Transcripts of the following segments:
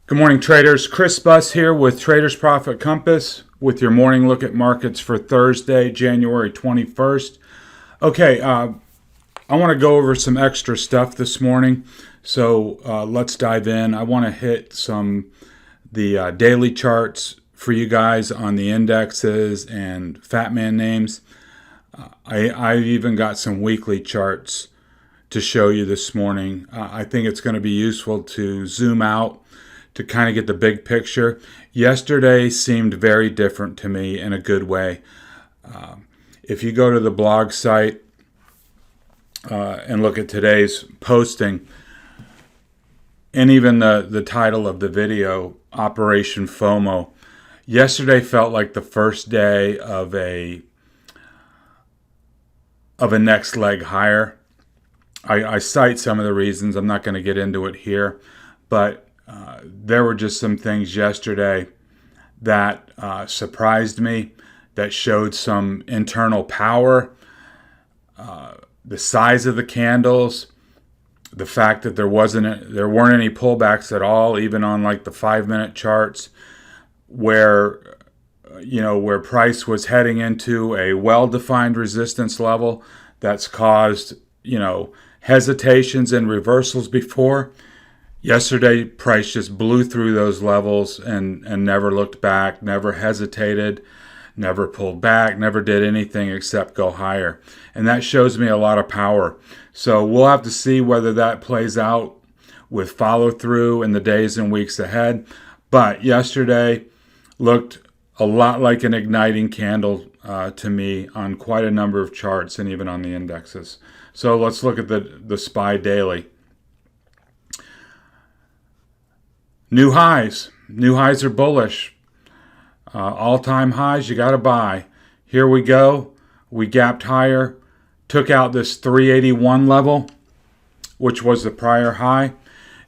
Good morning, traders. Chris Buss here with Traders Profit Compass with your morning look at markets for Thursday, January 21st. Okay, I want to go over some extra stuff this morning, so let's dive in. I want to hit the daily charts for you guys on the indexes and FATMAAN names. I've even got some weekly charts to show you this morning. I think it's going to be useful to zoom out to kind of get the big picture. Yesterday seemed very different to me in a good way. If you go to the blog site and look at today's posting, and even the title of the video, Operation FOMO, yesterday felt like the first day of a next leg higher. I cite some of the reasons. I'm not going to get into it here, but there were just some things yesterday that surprised me, that showed some internal power. The size of the candles, the fact that there weren't any pullbacks at all, even on like the 5-minute charts, where price was heading into a well-defined resistance level that's caused hesitations and reversals before. Yesterday, price just blew through those levels and never looked back, never hesitated, never pulled back, never did anything except go higher. And that shows me a lot of power. So we'll have to see whether that plays out with follow-through in the days and weeks ahead. But yesterday looked a lot like an igniting candle to me on quite a number of charts and even on the indexes. So let's look at the SPY daily. New highs. New highs are bullish. All-time highs, you got to buy. Here we go. We gapped higher, took out this 381 level, which was the prior high.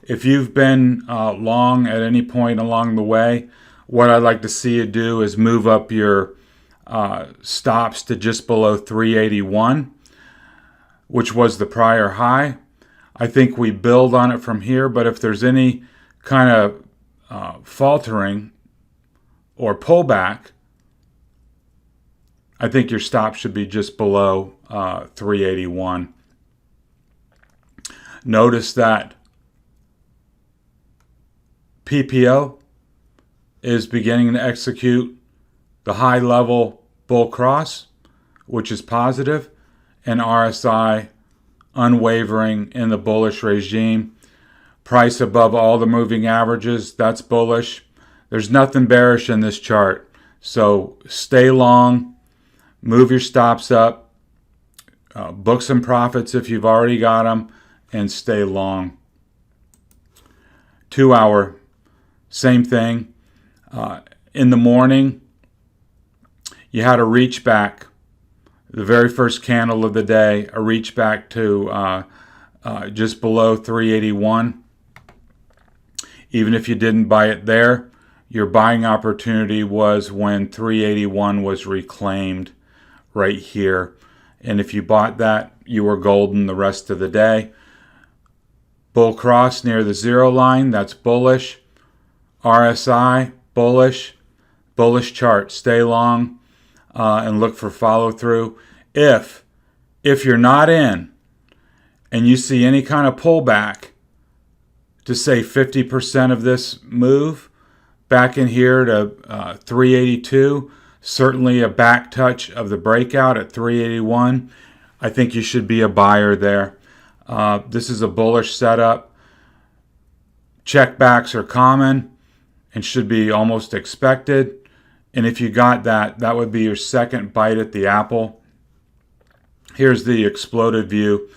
If you've been long at any point along the way, what I'd like to see you do is move up your stops to just below 381, which was the prior high. I think we build on it from here, but if there's any kind of faltering or pullback, I think your stop should be just below 381. Notice that PPO is beginning to execute the high level bull cross, which is positive, and RSI unwavering in the bullish regime. Price above all the moving averages, that's bullish. There's nothing bearish in this chart. So stay long, move your stops up, book some profits if you've already got them, and stay long. 2 hour, same thing. In the morning, you had a reach back. The very first candle of the day, a reach back to just below 381. Even if you didn't buy it there, your buying opportunity was when 381 was reclaimed right here. And if you bought that, you were golden the rest of the day. Bull cross near the zero line, that's bullish. RSI, bullish. Bullish chart, stay long and look for follow through. If you're not in and you see any kind of pullback, to say 50% of this move back in here to 382, certainly a back touch of the breakout at 381. I think you should be a buyer there. This is a bullish setup. Checkbacks are common and should be almost expected. And if you got that, that would be your second bite at the apple. Here's the exploded view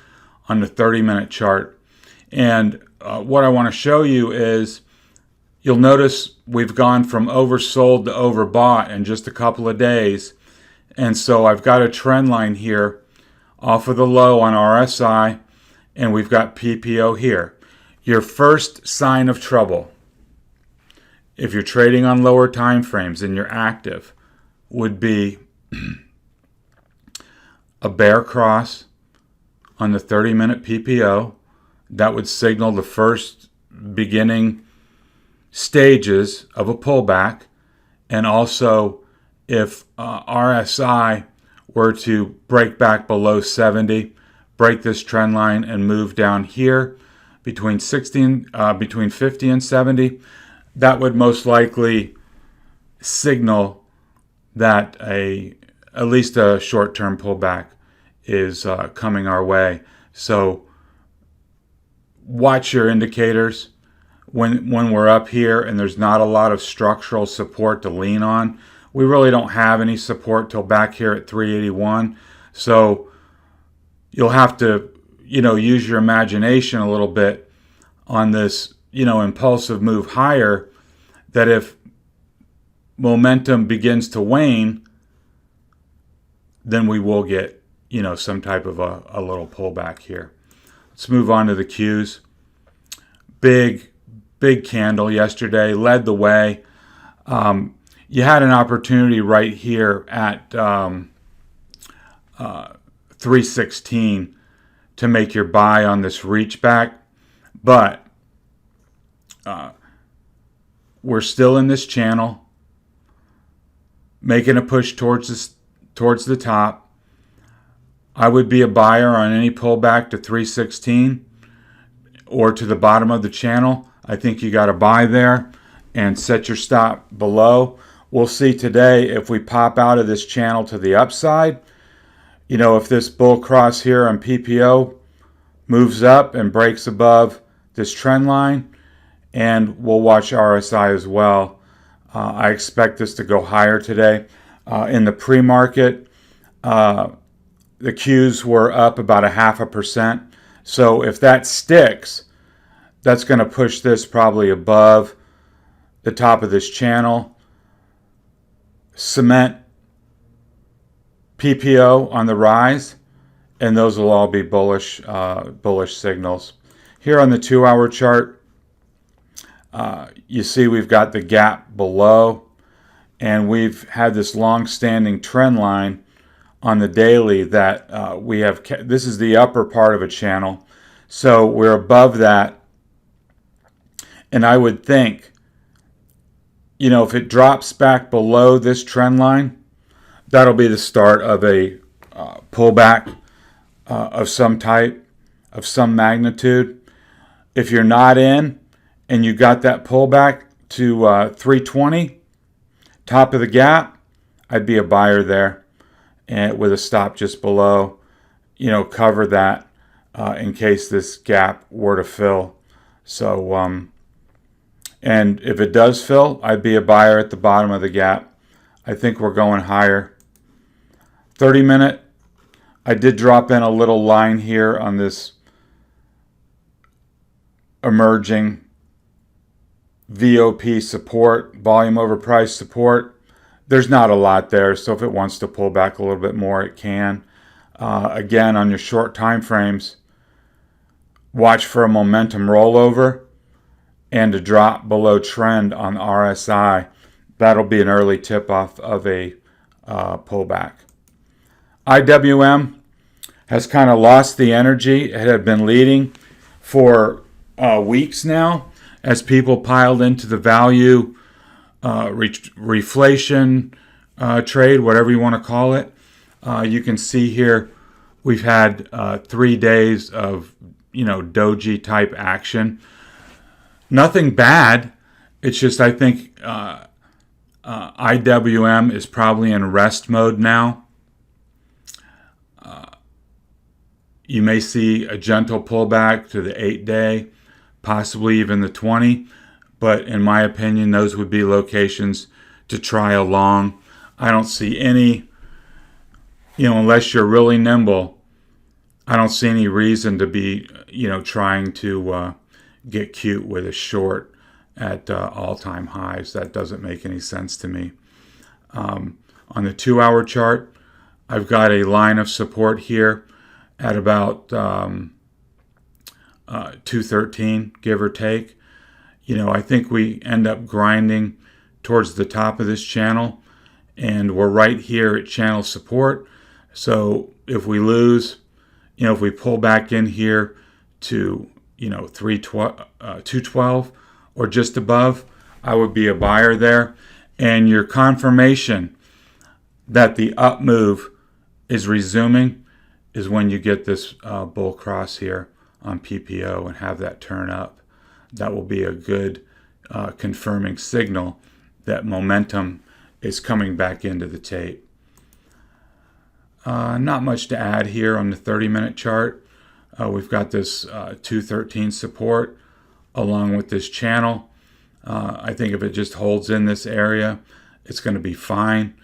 on the 30-minute chart. And what I want to show you is, you'll notice we've gone from oversold to overbought in just a couple of days. And so I've got a trend line here off of the low on RSI, and we've got PPO here. Your first sign of trouble, if you're trading on lower time frames and you're active, would be a bear cross on the 30-minute PPO. That would signal the first beginning stages of a pullback, and also if RSI were to break back below 70, break this trend line and move down here between 50 and 70, that would most likely signal that at least a short-term pullback is coming our way. So watch your indicators when we're up here and there's not a lot of structural support to lean on. We really don't have any support till back here at 381. So you'll have to, use your imagination a little bit on this, impulsive move higher, that if momentum begins to wane, then we will get, some type of a little pullback here. Let's move on to the Qs. Big candle yesterday, led the way. You had an opportunity right here at 316 to make your buy on this reach back, but we're still in this channel, making a push towards the top. I would be a buyer on any pullback to 316 or to the bottom of the channel. I think you got to buy there and set your stop below. We'll see today if we pop out of this channel to the upside. If this bull cross here on PPO moves up and breaks above this trend line, and we'll watch RSI as well. I expect this to go higher today. In the pre-market, the Qs were up about 0.5%. So if that sticks, that's going to push this probably above the top of this channel, cement PPO on the rise, and those will all be bullish signals. Here on the 2-hour chart, you see we've got the gap below, and we've had this long-standing trend line on the daily that we have. This is the upper part of a channel, so we're above that. And I would think, if it drops back below this trend line, that'll be the start of a pullback of some type, of some magnitude. If you're not in and you got that pullback to 320, top of the gap, I'd be a buyer there, and with a stop just below, cover that in case this gap were to fill. So, and if it does fill, I'd be a buyer at the bottom of the gap. I think we're going higher. 30-minute, I did drop in a little line here on this emerging VOP support, volume over price support. There's not a lot there, so if it wants to pull back a little bit more, it can. Again, on your short time frames, watch for a momentum rollover and a drop below trend on RSI. That'll be an early tip-off of a pullback. IWM has kind of lost the energy. It had been leading for weeks now as people piled into the value reflation trade, whatever you want to call it. You can see here we've had 3 days of doji type action. Nothing bad. It's just I think IWM is probably in rest mode now. You may see a gentle pullback to the 8-day, possibly even the 20. But in my opinion, those would be locations to try a long. I don't see any, unless you're really nimble, I don't see any reason to be, trying to get cute with a short at all-time highs. That doesn't make any sense to me. On the 2-hour chart, I've got a line of support here at about 213, give or take. I think we end up grinding towards the top of this channel, and we're right here at channel support. So if we lose, if we pull back in here to 212 or just above, I would be a buyer there. And your confirmation that the up move is resuming is when you get this bull cross here on PPO and have that turn up. That will be a good confirming signal that momentum is coming back into the tape. Not much to add here on the 30-minute chart. We've got this 213 support along with this channel. I think if it just holds in this area, it's going to be fine.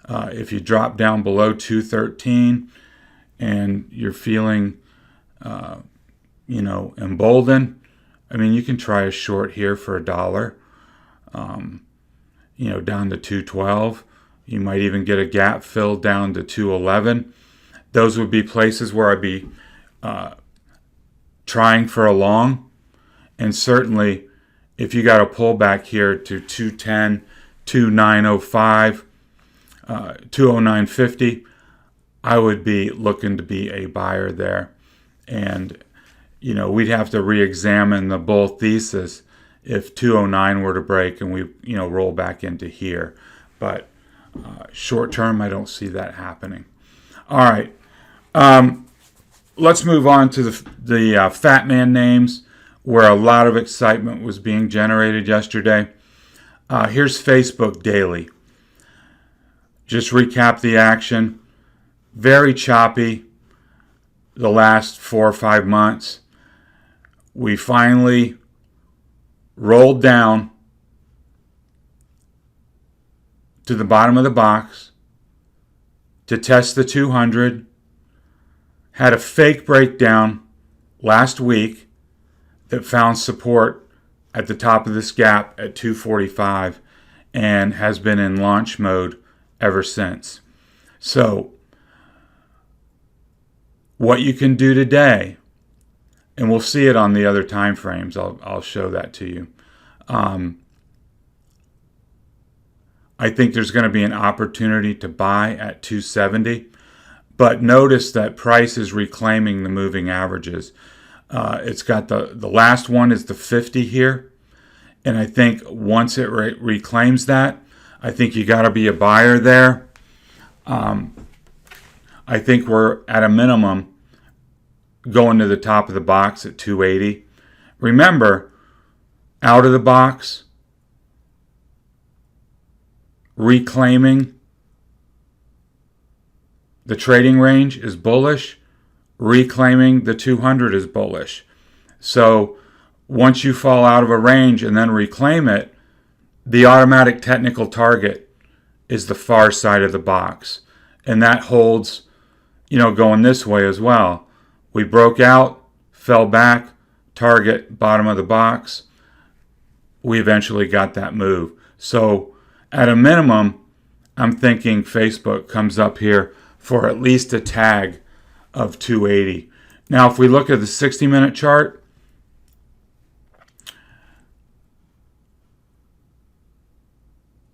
If you drop down below 213 and you're feeling, emboldened, I mean, you can try a short here for $1, down to 212. You might even get a gap filled down to 211. Those would be places where I'd be trying for a long. And certainly, if you got a pullback here to 210, 2905, 209.50, I would be looking to be a buyer there. And, we'd have to re-examine the bull thesis if 209 were to break and we, roll back into here. But short term, I don't see that happening. All right. Let's move on to the FATMAAN names, where a lot of excitement was being generated yesterday. Here's Facebook daily. Just recap the action. Very choppy the last 4 or 5 months. We finally rolled down to the bottom of the box to test the 200. Had a fake breakdown last week that found support at the top of this gap at 245 and has been in launch mode ever since. So what you can do today, and we'll see it on the other time frames, I'll show that to you. I think there's going to be an opportunity to buy at 270, but notice that price is reclaiming the moving averages. It's got the last one is the 50 here, and I think once it reclaims that, I think you got to be a buyer there. I think we're at a minimum going to the top of the box at 280. Remember, out of the box, reclaiming the trading range is bullish. Reclaiming the 200 is bullish. So once you fall out of a range and then reclaim it, the automatic technical target is the far side of the box. And that holds, going this way as well. We broke out, fell back, target, bottom of the box. We eventually got that move. So at a minimum, I'm thinking Facebook comes up here for at least a tag of 280. Now, if we look at the 60-minute chart,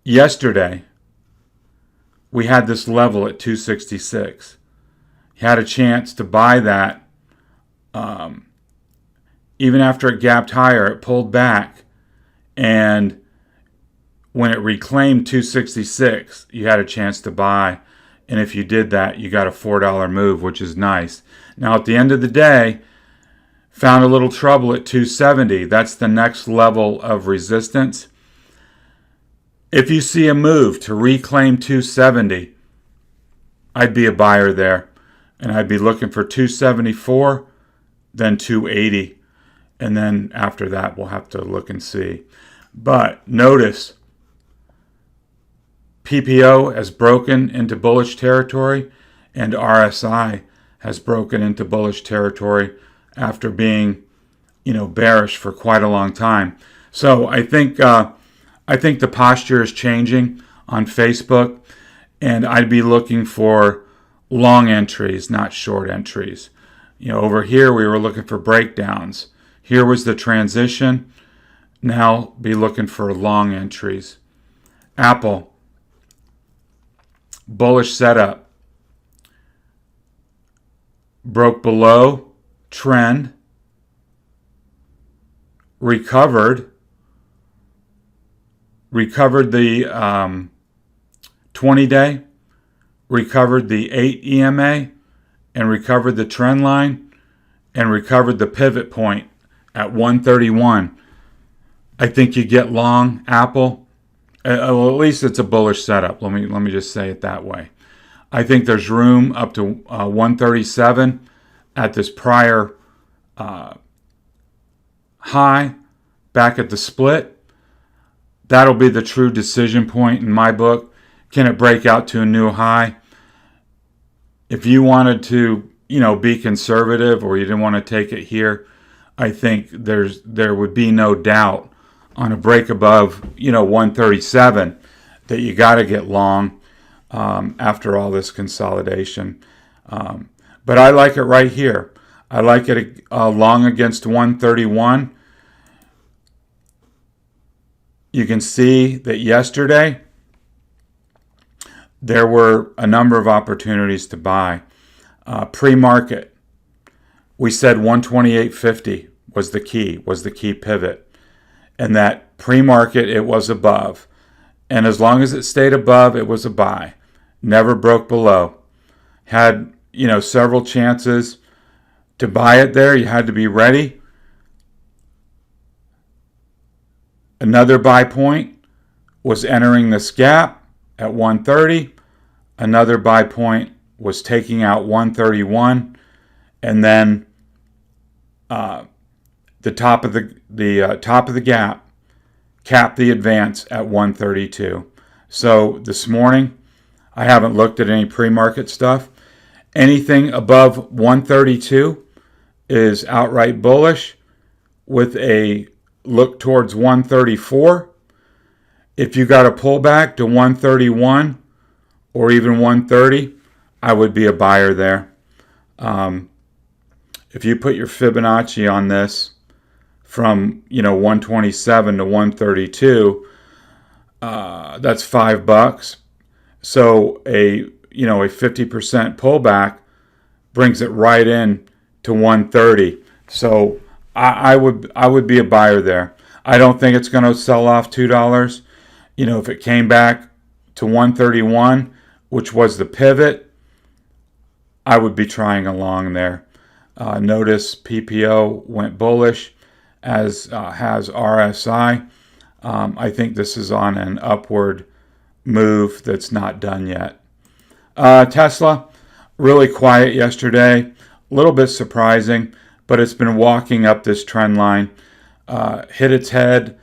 yesterday, we had this level at 266. You had a chance to buy that. Even after it gapped higher, it pulled back. And when it reclaimed 266, you had a chance to buy. And if you did that, you got a $4 move, which is nice. Now, at the end of the day, found a little trouble at 270. That's the next level of resistance. If you see a move to reclaim 270, I'd be a buyer there. And I'd be looking for 274, then 280. And then after that, we'll have to look and see. But notice, PPO has broken into bullish territory, and RSI has broken into bullish territory after being, bearish for quite a long time. So I think the posture is changing on Facebook, and I'd be looking for long entries, not short entries. Over here we were looking for breakdowns. Here was the transition. Now be looking for long entries. Apple, bullish setup. Broke below trend. Recovered. recovered the 20-day, recovered the 8 EMA, and recovered the trend line, and recovered the pivot point at 131. I think you get long Apple. Well, at least it's a bullish setup. Let me just say it that way. I think there's room up to 137 at this prior high back at the split. That'll be the true decision point in my book. Can it break out to a new high? If you wanted to, be conservative, or you didn't want to take it here, I think there would be no doubt on a break above, 137 that you got to get long after all this consolidation. But I like it right here. I like it long against 131. You can see that yesterday there were a number of opportunities to buy. Pre-market, we said 128.50 was the key pivot. And that pre-market, it was above. And as long as it stayed above, it was a buy. Never broke below. Had, several chances to buy it there. You had to be ready. Another buy point was entering this gap at 130. Another buy point was taking out 131. And then the top of the gap capped the advance at 132. So this morning, I haven't looked at any pre-market stuff. Anything above 132 is outright bullish with a look towards 134. If you got a pullback to 131 or even 130, I would be a buyer there. If you put your Fibonacci on this from 127 to 132, that's $5. So a 50% pullback brings it right in to 130. So I would be a buyer there. I don't think it's going to sell off $2. If it came back to 131, which was the pivot, I would be trying along there. Notice PPO went bullish, as has RSI. I think this is on an upward move that's not done yet. Tesla, really quiet yesterday. A little bit surprising, but it's been walking up this trend line. Hit its head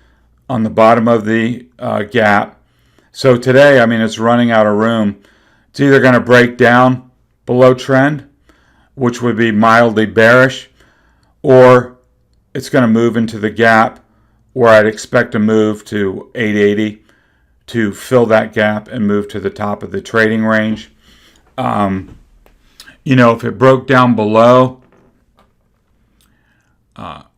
on the bottom of the gap. So today, it's running out of room. It's either going to break down below trend, which would be mildly bearish, or it's going to move into the gap where I'd expect to move to 880 to fill that gap and move to the top of the trading range. If it broke down below, I'm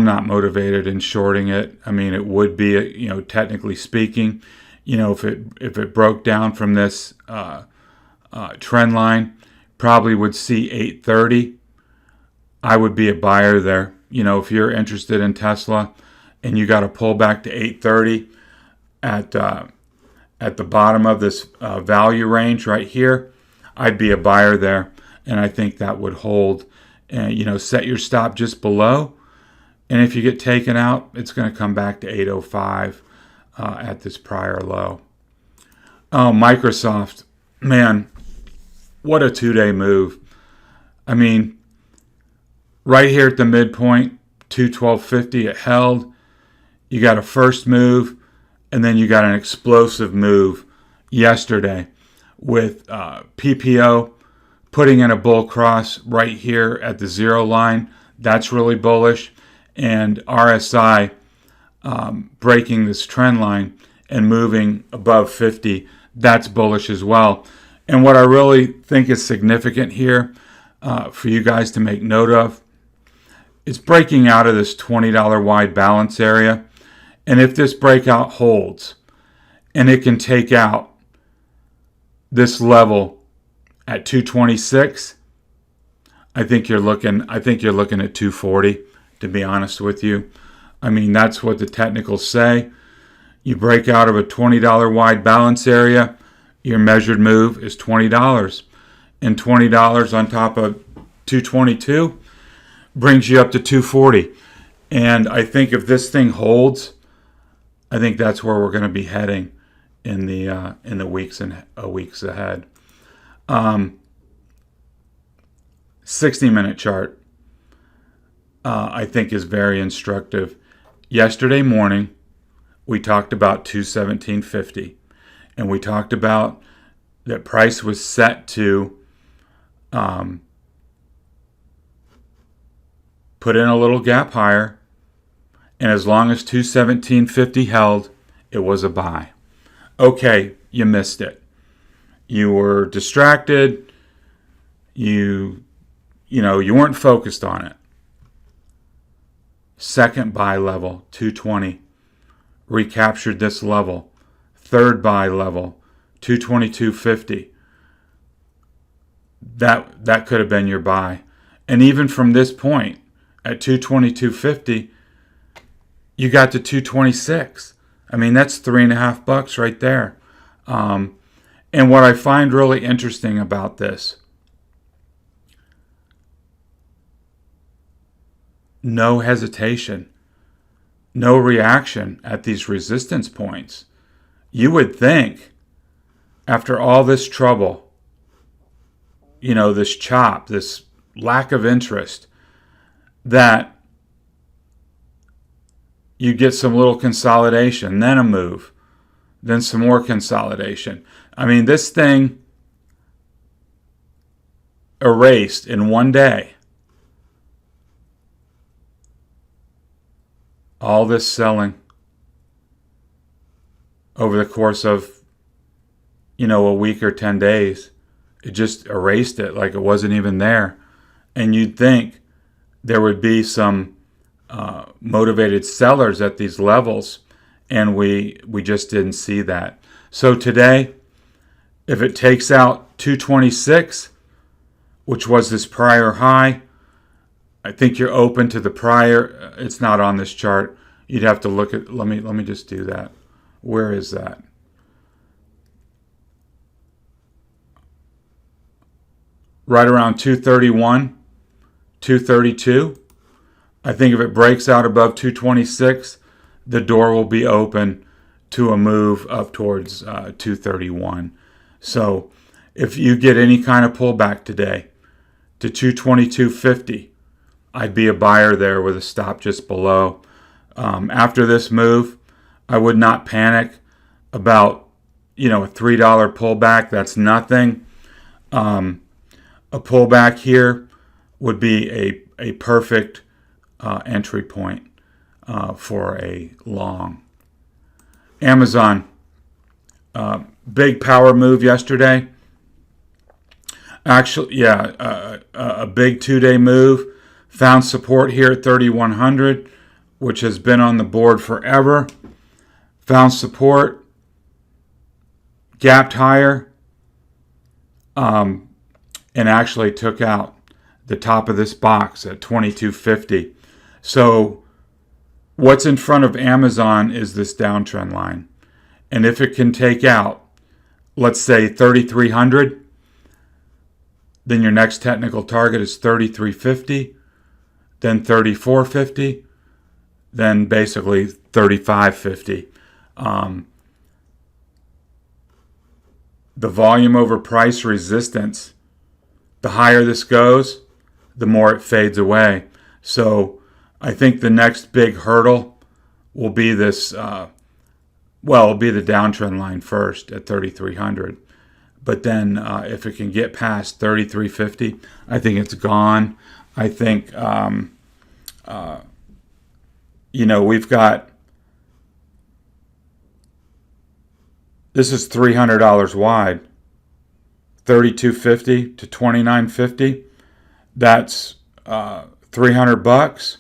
not motivated in shorting it. It would be, technically speaking, if it broke down from this trend line, probably would see 830. I would be a buyer there. If you're interested in Tesla and you got to pull back to 830 at the bottom of this value range right here, I'd be a buyer there. And I think that would hold. And, set your stop just below. And if you get taken out, it's going to come back to 805 at this prior low. Oh, Microsoft, man, what a 2-day move. Right here at the midpoint, 212.50, it held. You got a first move, and then you got an explosive move yesterday with PPO putting in a bull cross right here at the 0 line. That's really bullish. And RSI breaking this trend line and moving above 50. That's bullish as well. And what I really think is significant here for you guys to make note of, it's breaking out of this $20 wide balance area. And if this breakout holds and it can take out this level at 226, I think you're looking at 240, to be honest with you. That's what the technicals say. You break out of a $20 wide balance area, your measured move is $20. And $20 on top of 222 brings you up to 240. And I think if this thing holds, I think that's where we're going to be heading in the weeks ahead. 60-minute chart, I think, is very instructive. Yesterday morning, we talked about 217.50, and we talked about that price was set to put in a little gap higher, and as long as 217.50 held, it was a buy. Okay, you missed it. You were distracted. You weren't focused on it. Second buy level, 220. Recaptured this level. Third buy level, 222.50. That could have been your buy. And even from this point, at 222.50, you got to 226. I mean, that's $3.50 right there. And what I find really interesting about this, no hesitation, no reaction at these resistance points. You would think, after all this trouble, this chop, this lack of interest, that you get some little consolidation, then a move, then some more consolidation. I mean, this thing erased in one day all this selling over the course of, a week or 10 days. It just erased it like it wasn't even there. And you'd think there would be some motivated sellers at these levels, and we just didn't see that. So today, if it takes out 226, which was this prior high, I think you're open to the prior. It's not on this chart. You'd have to look at, let me just do that. Where is that? Right around 231, 232. I think if it breaks out above 226, the door will be open to a move up towards 231. So if you get any kind of pullback today to 222.50, I'd be a buyer there with a stop just below. After this move, I would not panic about, a $3 pullback. That's nothing. A pullback here would be a perfect entry point for a long. Amazon, big power move yesterday. Actually, a big 2-day move. Found support here at 3,100, which has been on the board forever. Found support, gapped higher, and actually took out the top of this box at 22.50. So what's in front of Amazon is this downtrend line. And if it can take out, let's say 3,300, then your next technical target is 3,350. Then 34.50, then basically 35.50. The volume over price resistance, the higher this goes, the more it fades away. So I think the next big hurdle will be this, it'll be the downtrend line first at 3,300. But then if it can get past 3,350, I think it's gone. I think, we've got, this is $300 wide, 32.50 to 29.50. That's $300.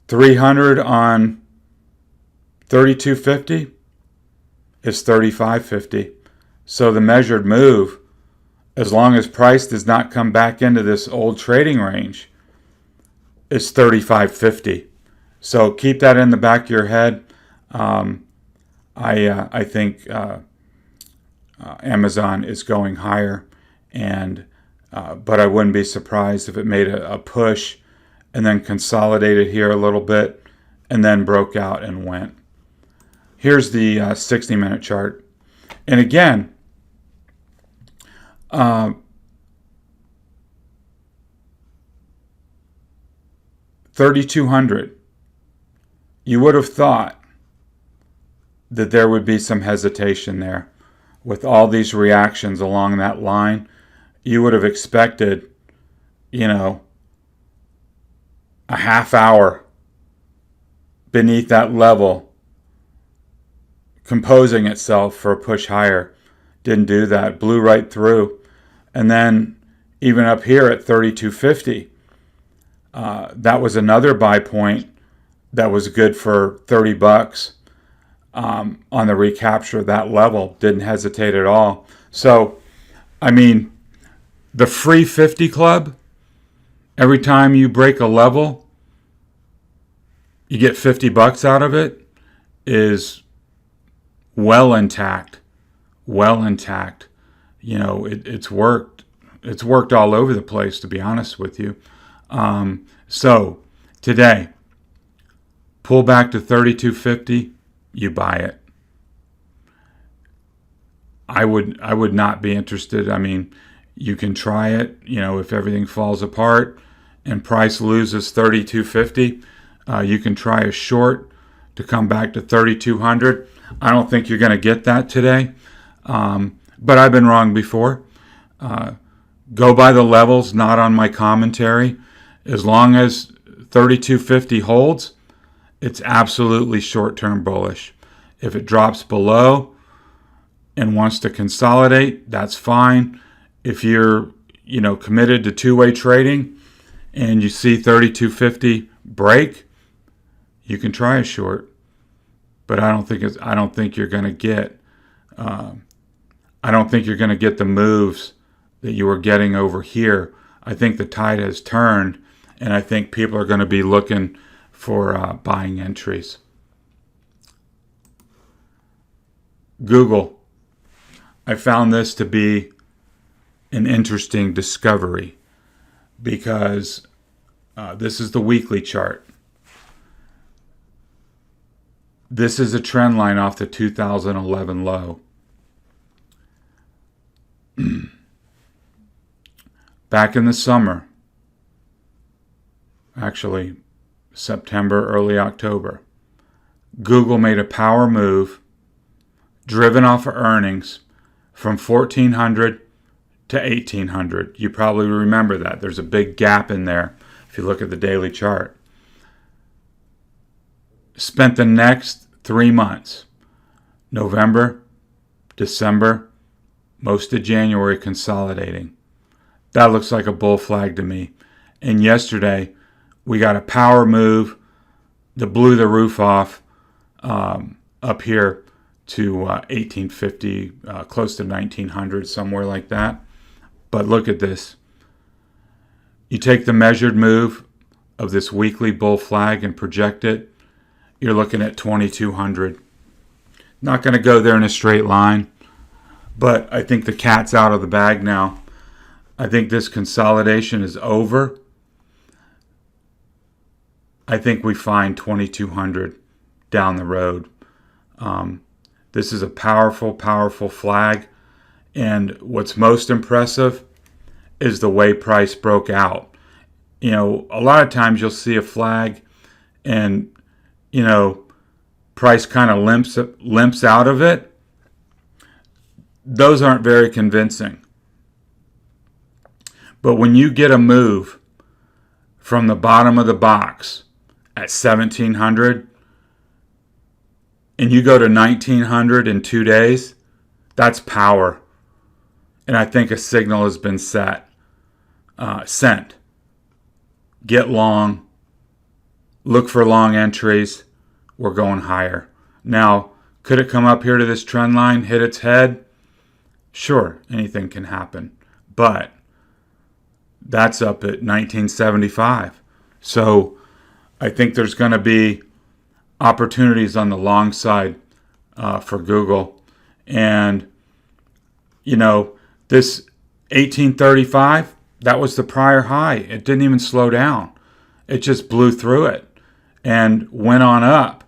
300 on 32.50 is 35.50. So the measured move, as long as price does not come back into this old trading range, is 35.50. So keep that in the back of your head. I think Amazon is going higher, and but I wouldn't be surprised if it made a push and then consolidated here a little bit and then broke out and went. Here's the 60-minute chart. And again, 3,200. You would have thought that there would be some hesitation there. With all these reactions along that line, you would have expected, a half hour beneath that level composing itself for a push higher. Didn't do that. Blew right through. And then even up here at 3,250, that was another buy point that was good for $30 on the recapture of that level. Didn't hesitate at all. So, the free 50 club, every time you break a level, you get $50 out of it, is well intact. It's worked. It's worked all over the place, to be honest with you. So today, pull back to 3,250, you buy it. I would not be interested. You can try it. If everything falls apart and price loses 3,250, you can try a short to come back to 3,200. I don't think you're going to get that today, but I've been wrong before. Go by the levels, not on my commentary. As long as 3,250 holds, it's absolutely short-term bullish. If it drops below and wants to consolidate, that's fine. If you're, committed to two-way trading and you see 3,250 break, you can try a short. But I don't think you're going to get. I don't think you're going to get the moves that you were getting over here. I think the tide has turned, and I think people are going to be looking for buying entries. Google. I found this to be an interesting discovery because this is the weekly chart. This is a trend line off the 2011 low. Back in the summer, actually September, early October, Google made a power move driven off of earnings from 1,400 to 1,800. You probably remember that. There's a big gap in there if you look at the daily chart. Spent the next 3 months, November, December, most of January, consolidating. That looks like a bull flag to me. And yesterday, we got a power move that blew the roof off up here to 1850, close to 1900, somewhere like that. But look at this. You take the measured move of this weekly bull flag and project it, you're looking at 2,200. Not going to go there in a straight line, but I think the cat's out of the bag now. I think this consolidation is over. I think we find 2,200 down the road. This is a powerful, powerful flag. And what's most impressive is the way price broke out. A lot of times you'll see a flag and, price kind of limps out of it. Those aren't very convincing. But when you get a move from the bottom of the box at 1,700 and you go to 1,900 in 2 days, that's power. And I think a signal has been sent. Get long. Look for long entries. We're going higher. Now, could it come up here to this trend line, hit its head? Sure, anything can happen. But that's up at 1975. So I think there's going to be opportunities on the long side for Google. And, this 1835, that was the prior high. It didn't even slow down. It just blew through it and went on up.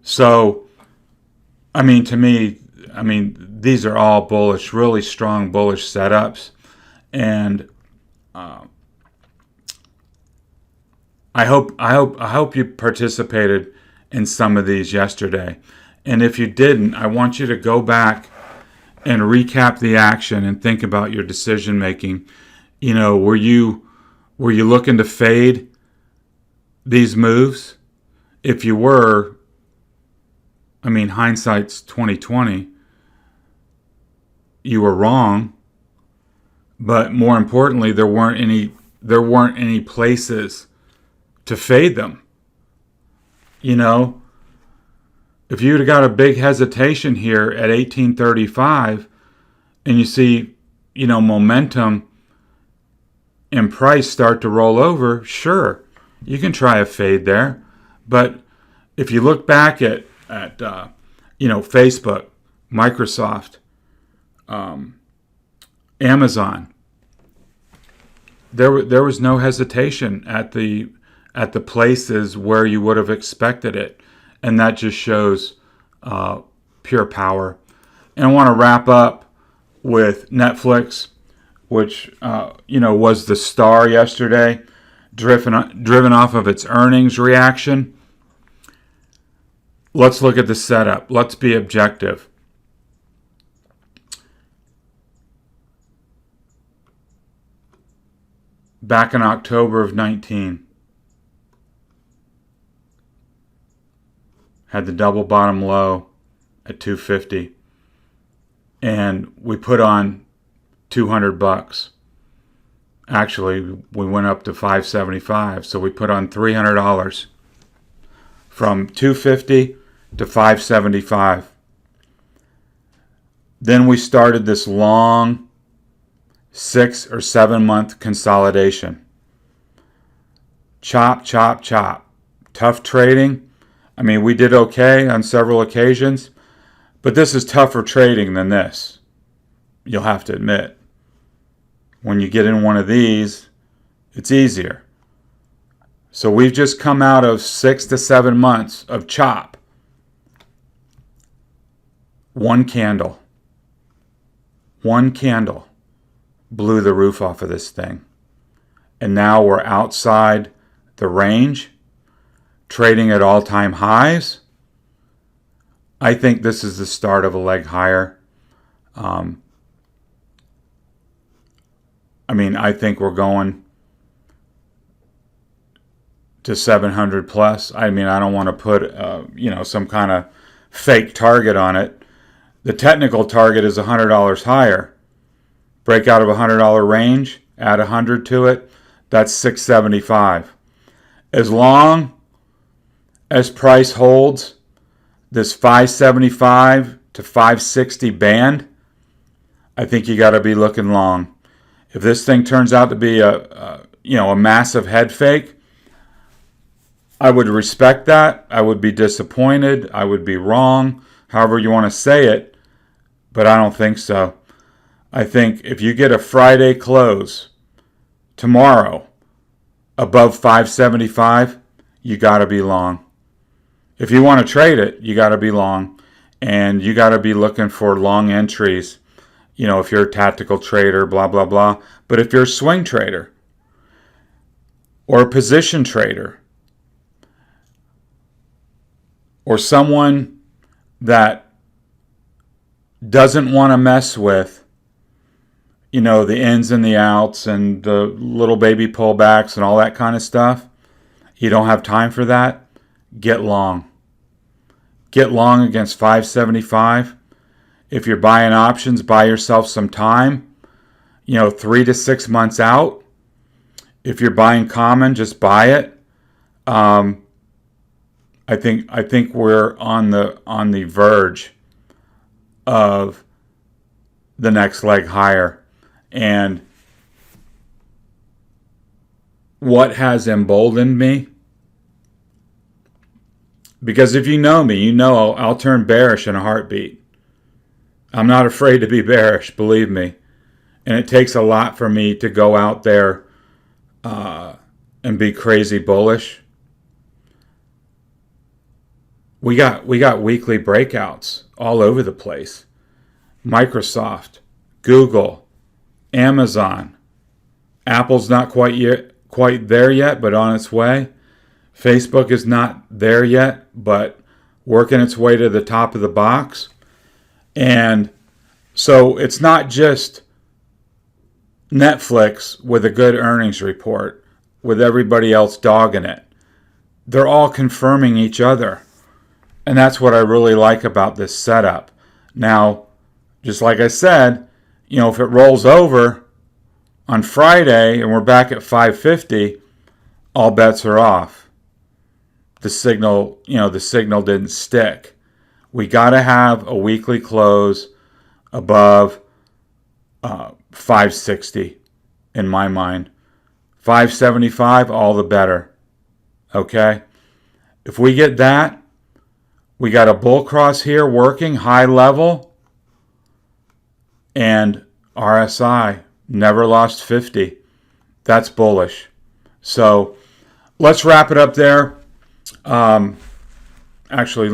So, to me, these are all bullish, really strong bullish setups. And I hope you participated in some of these yesterday. And if you didn't, I want you to go back and recap the action and think about your decision making. Were you looking to fade these moves? If you were, hindsight's 2020. You were wrong, but more importantly, there weren't any places to fade them. If you would have got a big hesitation here at 1835 and you see, momentum and price start to roll over, sure, you can try a fade there. But if you look back at Facebook, Microsoft, Amazon, there was no hesitation at the places where you would have expected it. And that just shows pure power. And I want to wrap up with Netflix, which was the star yesterday, driven off of its earnings reaction. Let's look at the setup. Let's be objective. Back in October of 19, had the double bottom low at 250, and we put on $200. Actually, we went up to 575, so we put on $300 from 250 to 575. Then we started this long 6 or 7 month consolidation. Chop, chop, chop. Tough trading. We did okay on several occasions, but this is tougher trading than this. You'll have to admit. When you get in one of these, it's easier. So we've just come out of 6 to 7 months of chop. One candle blew the roof off of this thing. And now we're outside the range, trading at all-time highs. I think this is the start of a leg higher. I think we're going to 700 plus. I don't want to put, some kind of fake target on it. The technical target is $100 higher. Break out of a $100 range, add 100 to it, that's 675. As long as price holds this 575 to 560 band, I think you got to be looking long. If this thing turns out to be a massive head fake, I would respect that. I would be disappointed. I would be wrong, however you want to say it, but I don't think so. I think if you get a Friday close tomorrow above 575, you got to be long. If you want to trade it, you got to be long, and you got to be looking for long entries. If you're a tactical trader, blah, blah, blah. But if you're a swing trader or a position trader or someone that doesn't want to mess with, the ins and the outs and the little baby pullbacks and all that kind of stuff, you don't have time for that, get long. Get long against 575. If you're buying options, buy yourself some time, 3 to 6 months out. If you're buying common, just buy it. I think we're on the verge of the next leg higher. And what has emboldened me Because if you know me, you know I'll turn bearish in a heartbeat. I'm not afraid to be bearish, believe me. And it takes a lot for me to go out there and be crazy bullish. We got weekly breakouts all over the place. Microsoft, Google, Amazon. Apple's not quite there yet, but on its way. Facebook is not there yet, but working its way to the top of the box. And so it's not just Netflix with a good earnings report with everybody else dogging it. They're all confirming each other. And that's what I really like about this setup. Now, just like I said, if it rolls over on Friday and we're back at 550, all bets are off. The signal didn't stick. We got to have a weekly close above 560 in my mind. 575, all the better. Okay? If we get that, we got a bull cross here working high level, and RSI never lost 50. That's bullish. So let's wrap it up there. Actually,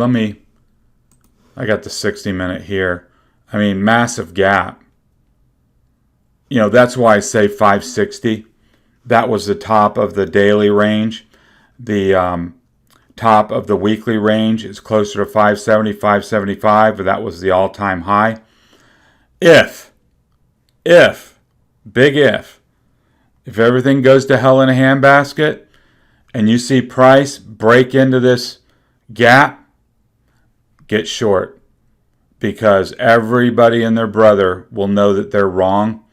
I got the 60-minute here. I mean, massive gap. That's why I say 560. That was the top of the daily range. The top of the weekly range is closer to 570, 575, but that was the all-time high. If everything goes to hell in a handbasket and you see price break into this gap, get short, because everybody and their brother will know that they're wrong,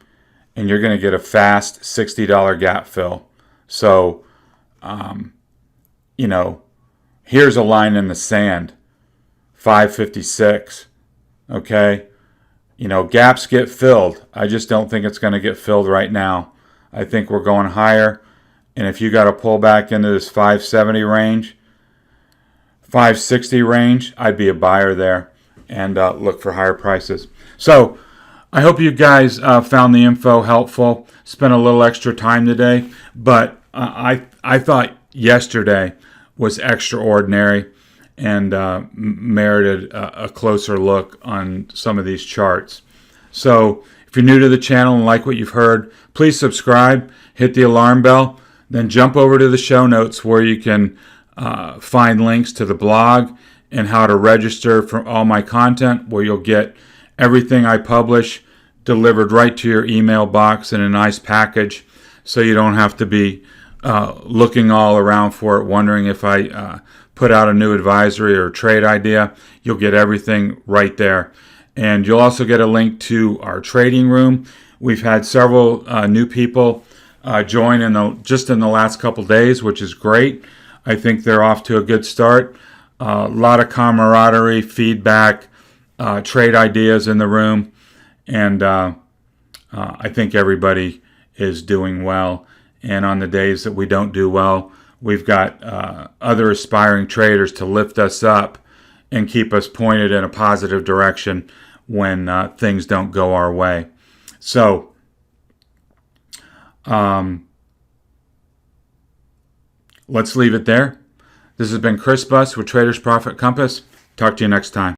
and you're going to get a fast $60 gap fill. So, here's a line in the sand, 556, okay? Gaps get filled. I just don't think it's going to get filled right now. I think we're going higher, and if you got to pull back into this 570 range, 560 range, I'd be a buyer there and look for higher prices. So I hope you guys found the info helpful. Spent a little extra time today, but I thought yesterday was extraordinary and merited a closer look on some of these charts. So if you're new to the channel and like what you've heard, please subscribe, hit the alarm bell, then jump over to the show notes where you can find links to the blog and how to register for all my content, where you'll get everything I publish delivered right to your email box in a nice package, so you don't have to be looking all around for it, wondering if I put out a new advisory or trade idea. You'll get everything right there. And you'll also get a link to our trading room. We've had several new people join just in the last couple days, which is great. I think they're off to a good start. A lot of camaraderie, feedback, trade ideas in the room. And I think everybody is doing well. And on the days that we don't do well, we've got other aspiring traders to lift us up and keep us pointed in a positive direction when things don't go our way. So, let's leave it there. This has been Chris Buss with Traders Profit Compass. Talk to you next time.